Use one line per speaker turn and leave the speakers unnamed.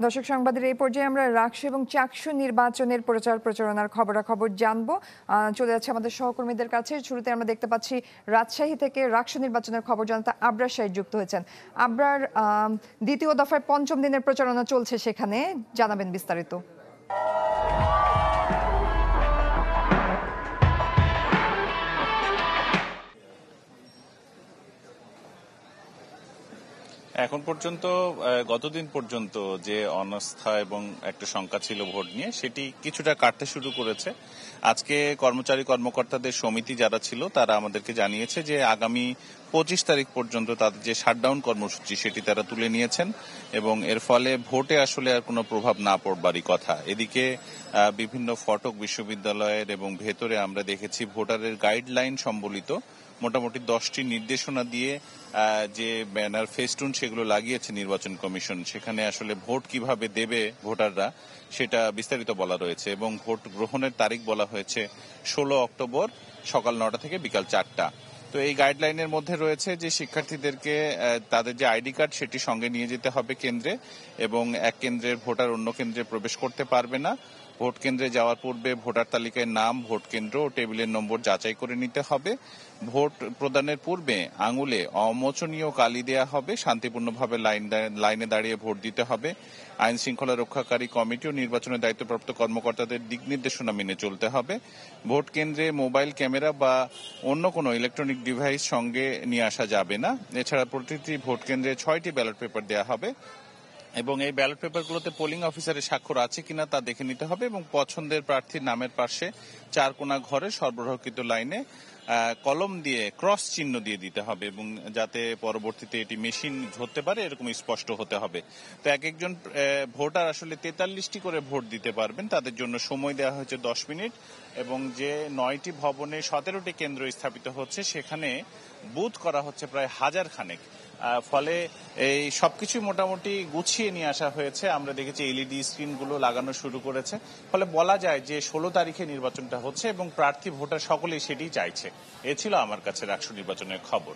দর্শক সংবাদের এই পর্যায়ে আমরা রাকসু এবং চাকসু নির্বাচনের প্রচার প্রচারণার খবরাখবর জানবো। চলে যাচ্ছে আমাদের সহকর্মীদের কাছে। শুরুতে আমরা দেখতে পাচ্ছি রাজশাহী থেকে রাকসু নির্বাচনের খবর জানাতে আবরার সাহেব যুক্ত হয়েছেন। আবরার, দ্বিতীয় দফায় পঞ্চম দিনের প্রচারণা চলছে, সেখানে জানাবেন বিস্তারিত।
এখন পর্যন্ত গতদিন পর্যন্ত যে অনাস্থা এবং একটা শঙ্কা ছিল ভোট নিয়ে, সেটি কিছুটা কাটতে শুরু করেছে। আজকে কর্মচারী কর্মকর্তাদের সমিতি যারা ছিল তারা আমাদেরকে জানিয়েছে যে আগামী 25 তারিখ পর্যন্ত তাদের যে শাটডাউন কর্মসূচি সেটি তারা তুলে নিয়েছেন এবং এর ফলে ভোটে আসলে আর কোনো প্রভাব না পড়বারই কথা। এদিকে বিভিন্ন ফটক বিশ্ববিদ্যালয়ের এবং ভেতরে আমরা দেখেছি ভোটারের গাইডলাইন সম্বলিত মোটামুটি 10টি নির্দেশনা দিয়ে যে ব্যানার ফেস্টুন সেগুলো লাগিয়েছে নির্বাচন কমিশন। সেখানে আসলে ভোট কিভাবে দেবে ভোটাররা সেটা বিস্তারিত বলা রয়েছে এবং ভোট গ্রহণের তারিখ বলা হয়েছে 16 অক্টোবর সকাল 9টা থেকে বিকাল 4টা। তো এই গাইডলাইনের মধ্যে রয়েছে যে শিক্ষার্থীদেরকে তাদের যে আইডি কার্ড সেটি সঙ্গে নিয়ে যেতে হবে কেন্দ্রে, এবং এক কেন্দ্রের ভোটার অন্য কেন্দ্রে প্রবেশ করতে পারবে না। ভোট কেন্দ্রে যাওয়ার পূর্বে ভোটার তালিকায় নাম, ভোট কেন্দ্র ও টেবিলের নম্বর যাচাই করে নিতে হবে। ভোট প্রদানের পূর্বে আঙুলে অমোচনীয় কালি দেয়া হবে। শান্তিপূর্ণভাবে লাইনে দাঁড়িয়ে ভোট দিতে হবে। আইন শৃঙ্খলা রক্ষাকারী কমিটি ও নির্বাচনের দায়িত্বপ্রাপ্ত কর্মকর্তাদের দিক নির্দেশনা মেনে চলতে হবে। ভোট কেন্দ্রে মোবাইল ক্যামেরা বা অন্য কোনো ইলেকট্রনিক ডিভাইস সঙ্গে নিয়ে আসা যাবে না। এছাড়া প্রতিটি ভোট কেন্দ্রে 6টি ব্যালট পেপার দেওয়া হবে এবং এই ব্যালট পেপারগুলোতে পোলিং অফিসারের স্বাক্ষর আছে কিনা তা দেখে নিতে হবে এবং পছন্দের প্রার্থীর নামের পাশে 4 কোণা ঘরে সরবরাহকৃত লাইনে কলম দিয়ে ক্রস চিহ্ন দিয়ে দিতে হবে এবং যাতে পরবর্তীতে এটি মেশিন ধরতে পারে এরকম স্পষ্ট হতে হবে। তো এক একজন ভোটার আসলে 43টি করে ভোট দিতে পারবেন। তাদের জন্য সময় দেওয়া হয়েছে 10 মিনিট এবং যে 9টি ভবনে 17টি কেন্দ্র স্থাপিত হচ্ছে সেখানে বুথ করা হচ্ছে প্রায় 1000 খানেক। ফলে এই সবকিছু মোটামুটি গুছিয়ে নিয়ে আসা হয়েছে। আমরা দেখেছি এলইডি স্ক্রিনগুলো লাগানো শুরু করেছে। ফলে বলা যায় যে 16 তারিখে নির্বাচনটা হচ্ছে এবং প্রার্থী ভোটার সকলেই সেটাই চাইছে। এ ছিল আমার কাছে রাকসু নির্বাচনের খবর।